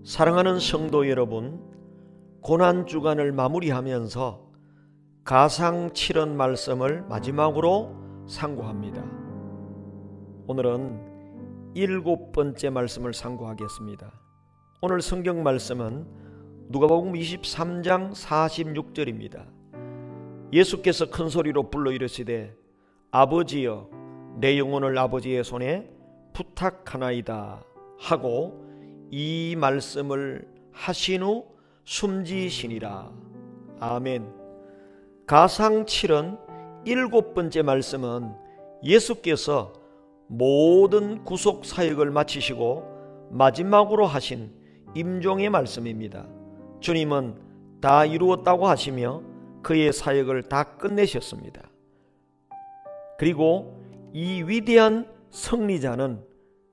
사랑하는 성도 여러분, 고난주간을 마무리하면서 가상 7원 말씀을 마지막으로 상고합니다. 오늘은 7번째 말씀을 상고하겠습니다. 오늘 성경 말씀은 누가복음 23장 46절입니다. 예수께서 큰 소리로 불러 이르시되 아버지여 내 영혼을 아버지의 손에 부탁하나이다 하고 이 말씀을 하신 후 숨지시니라. 아멘. 가상 7은 7번째 말씀은 예수께서 모든 구속 사역을 마치시고 마지막으로 하신 임종의 말씀입니다. 주님은 다 이루었다고 하시며 그의 사역을 다 끝내셨습니다. 그리고 이 위대한 승리자는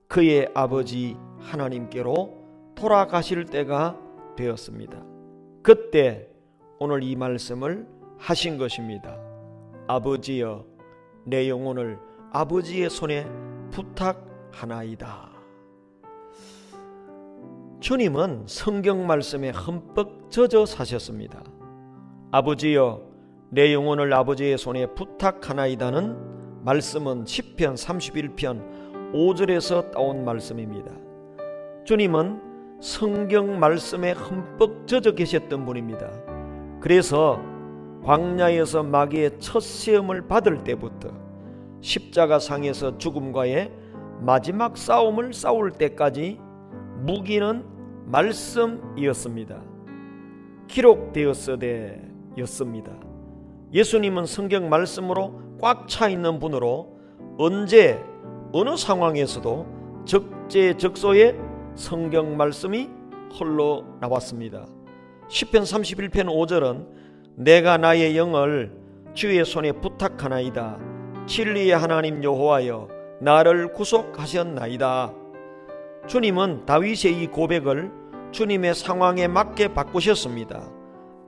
그의 아버지 하나님께로 돌아가실 때가 되었습니다. 그때 오늘 이 말씀을 하신 것입니다. 아버지여 내 영혼을 아버지의 손에 부탁하나이다. 주님은 성경 말씀에 흠뻑 젖어 사셨습니다. 아버지여 내 영혼을 아버지의 손에 부탁하나이다는 말씀은 시편 31편 5절에서 따온 말씀입니다. 주님은 성경 말씀에 흠뻑 젖어 계셨던 분입니다. 그래서 광야에서 마귀의 첫 시험을 받을 때부터 십자가상에서 죽음과의 마지막 싸움을 싸울 때까지 무기는 말씀이었습니다. 기록되었으되 였습니다. 예수님은 성경 말씀으로 꽉 차 있는 분으로 언제 어느 상황에서도 적재적소에 성경 말씀이 홀로 나왔습니다. 시편 31편 5절은 내가 나의 영을 주의 손에 부탁하나이다. 진리의 하나님 여호와여 나를 구속하셨나이다. 주님은 다윗의 이 고백을 주님의 상황에 맞게 바꾸셨습니다.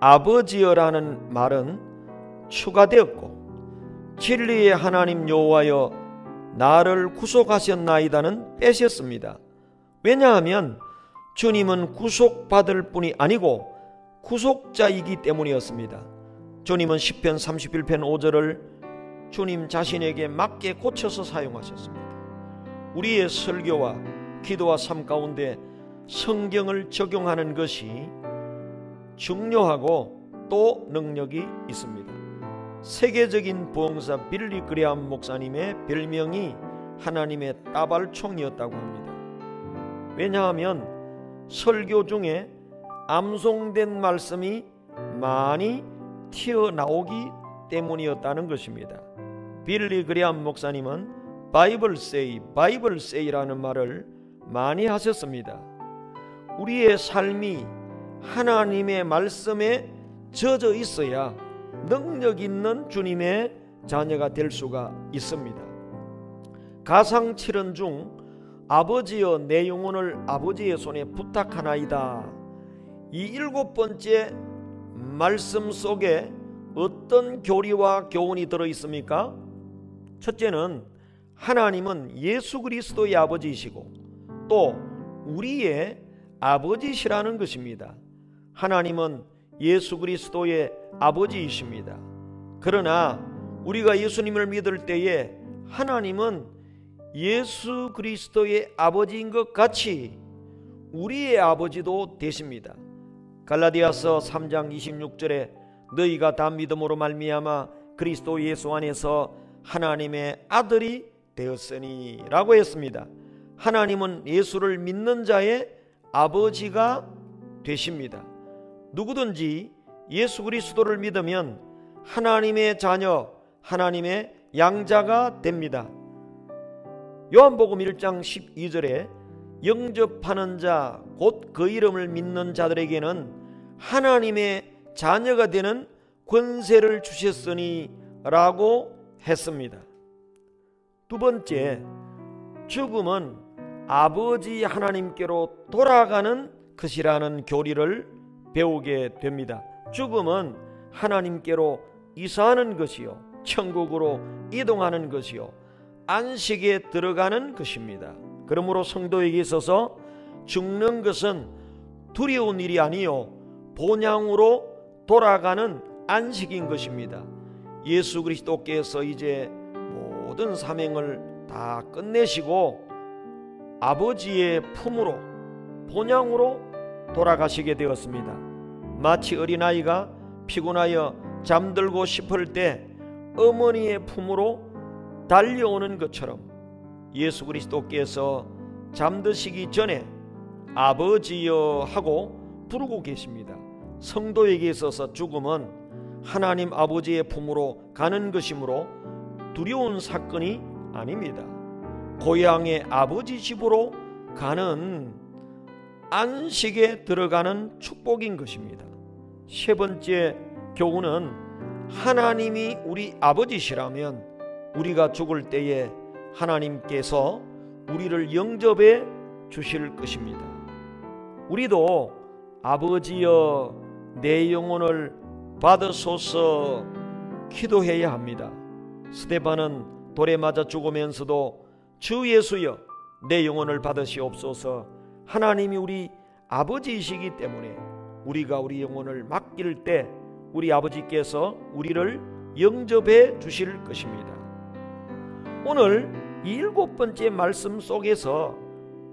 아버지여라는 말은 추가되었고 진리의 하나님 여호와여 나를 구속하셨나이다는 빼셨습니다. 왜냐하면 주님은 구속받을 분이 아니고 구속자이기 때문이었습니다. 주님은 시편 31편 5절을 주님 자신에게 맞게 고쳐서 사용하셨습니다. 우리의 설교와 기도와 삶 가운데 성경을 적용하는 것이 중요하고 또 능력이 있습니다. 세계적인 부흥사 빌리 그레함 목사님의 별명이 하나님의 따발총이었다고 합니다. 왜냐하면 설교 중에 암송된 말씀이 많이 튀어나오기 때문이었다는 것입니다. 빌리 그레함 목사님은 바이블 세이라는 말을 많이 하셨습니다. 우리의 삶이 하나님의 말씀에 젖어 있어야 능력 있는 주님의 자녀가 될 수가 있습니다. 가상 7은 중 아버지여 내 영혼을 아버지의 손에 부탁하나이다. 이 7번째 말씀 속에 어떤 교리와 교훈이 들어있습니까? 첫째는 하나님은 예수 그리스도의 아버지이시고 또 우리의 아버지시라는 것입니다. 하나님은 예수 그리스도의 아버지이십니다. 그러나 우리가 예수님을 믿을 때에 하나님은 예수 그리스도의 아버지인 것 같이 우리의 아버지도 되십니다. 갈라디아서 3장 26절에 너희가 다 믿음으로 말미암아 그리스도 예수 안에서 하나님의 아들이 되었으니 라고 했습니다. 하나님은 예수를 믿는 자의 아버지가 되십니다. 누구든지 예수 그리스도를 믿으면 하나님의 자녀, 하나님의 양자가 됩니다. 요한복음 1장 12절에 영접하는 자, 곧 그 이름을 믿는 자들에게는 하나님의 자녀가 되는 권세를 주셨으니 라고 했습니다. 두 번째, 죽음은 아버지 하나님께로 돌아가는 것이라는 교리를 배우게 됩니다. 죽음은 하나님께로 이사하는 것이요, 천국으로 이동하는 것이요, 안식에 들어가는 것입니다. 그러므로 성도에게 있어서 죽는 것은 두려운 일이 아니요 본향으로 돌아가는 안식인 것입니다. 예수 그리스도께서 이제 모든 사명을 다 끝내시고 아버지의 품으로 본향으로 돌아가시게 되었습니다. 마치 어린아이가 피곤하여 잠들고 싶을 때 어머니의 품으로 달려오는 것처럼 예수 그리스도께서 잠드시기 전에 아버지여 하고 부르고 계십니다. 성도에게 있어서 죽음은 하나님 아버지의 품으로 가는 것이므로 두려운 사건이 아닙니다. 고향의 아버지 집으로 가는 안식에 들어가는 축복인 것입니다. 세 번째 교훈은 하나님이 우리 아버지시라면 우리가 죽을 때에 하나님께서 우리를 영접해 주실 것입니다. 우리도 아버지여 내 영혼을 받으소서 기도해야 합니다. 스데반은 돌에 맞아 죽으면서도 주 예수여 내 영혼을 받으시옵소서. 하나님이 우리 아버지이시기 때문에 우리가 우리 영혼을 맡길 때 우리 아버지께서 우리를 영접해 주실 것입니다. 오늘 이 7번째 말씀 속에서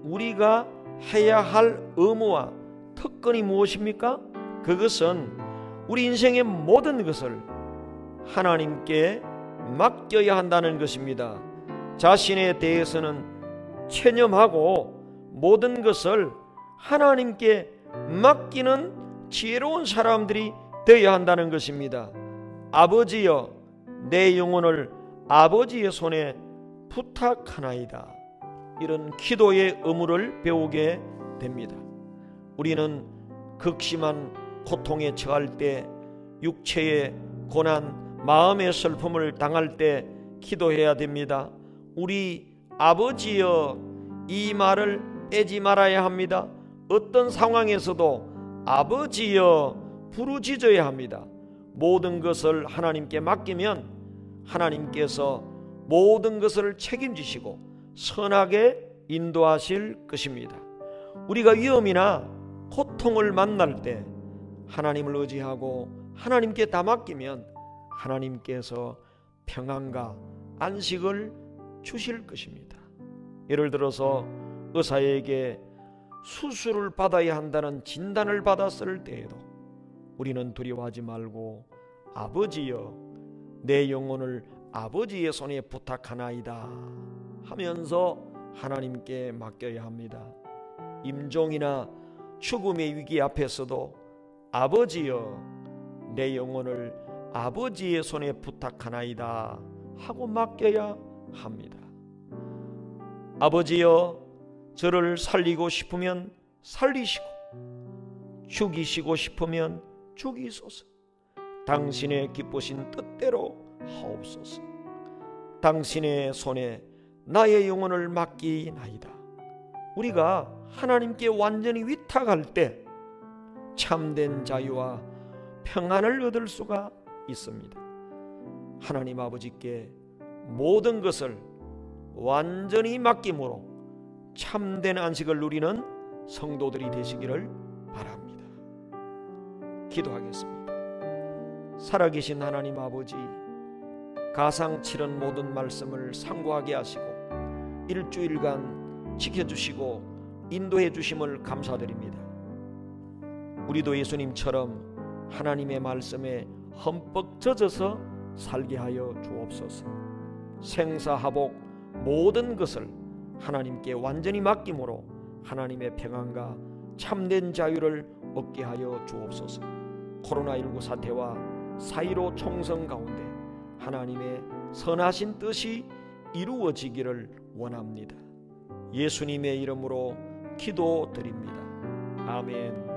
우리가 해야 할 의무와 특권이 무엇입니까? 그것은 우리 인생의 모든 것을 하나님께 맡겨야 한다는 것입니다. 자신에 대해서는 체념하고 모든 것을 하나님께 맡기는 지혜로운 사람들이 되어야 한다는 것입니다. 아버지여 내 영혼을 아버지의 손에 부탁하나이다. 이런 기도의 의무를 배우게 됩니다. 우리는 극심한 고통에 처할 때, 육체의 고난, 마음의 슬픔을 당할 때 기도해야 됩니다. 우리 아버지여 이 말을 빼지 말아야 합니다. 어떤 상황에서도 아버지여 부르짖어야 합니다. 모든 것을 하나님께 맡기면 하나님께서 모든 것을 책임지시고 선하게 인도하실 것입니다. 우리가 위험이나 고통을 만날 때 하나님을 의지하고 하나님께 다 맡기면 하나님께서 평안과 안식을 주실 것입니다. 예를 들어서 의사에게 수술을 받아야 한다는 진단을 받았을 때에도 우리는 두려워하지 말고 아버지여 내 영혼을 아버지의 손에 부탁하나이다 하면서 하나님께 맡겨야 합니다. 임종이나 죽음의 위기 앞에서도 아버지여 내 영혼을 아버지의 손에 부탁하나이다 하고 맡겨야 합니다. 아버지여 저를 살리고 싶으면 살리시고 죽이시고 싶으면 죽이소서. 당신의 기쁘신 뜻대로 하옵소서. 당신의 손에 나의 영혼을 맡기나이다. 우리가 하나님께 완전히 위탁할 때 참된 자유와 평안을 얻을 수가 있습니다. 하나님 아버지께 모든 것을 완전히 맡김으로 참된 안식을 누리는 성도들이 되시기를 바랍니다. 기도하겠습니다. 살아계신 하나님 아버지, 가상치른 모든 말씀을 상고하게 하시고 일주일간 지켜주시고 인도해 주심을 감사드립니다. 우리도 예수님처럼 하나님의 말씀에 흠뻑 젖어서 살게 하여 주옵소서. 생사하복 모든 것을 하나님께 완전히 맡김으로 하나님의 평안과 참된 자유를 얻게 하여 주옵소서. 코로나19 사태와 4.15 총선 가운데 하나님의 선하신 뜻이 이루어지기를 원합니다. 예수님의 이름으로 기도드립니다. 아멘.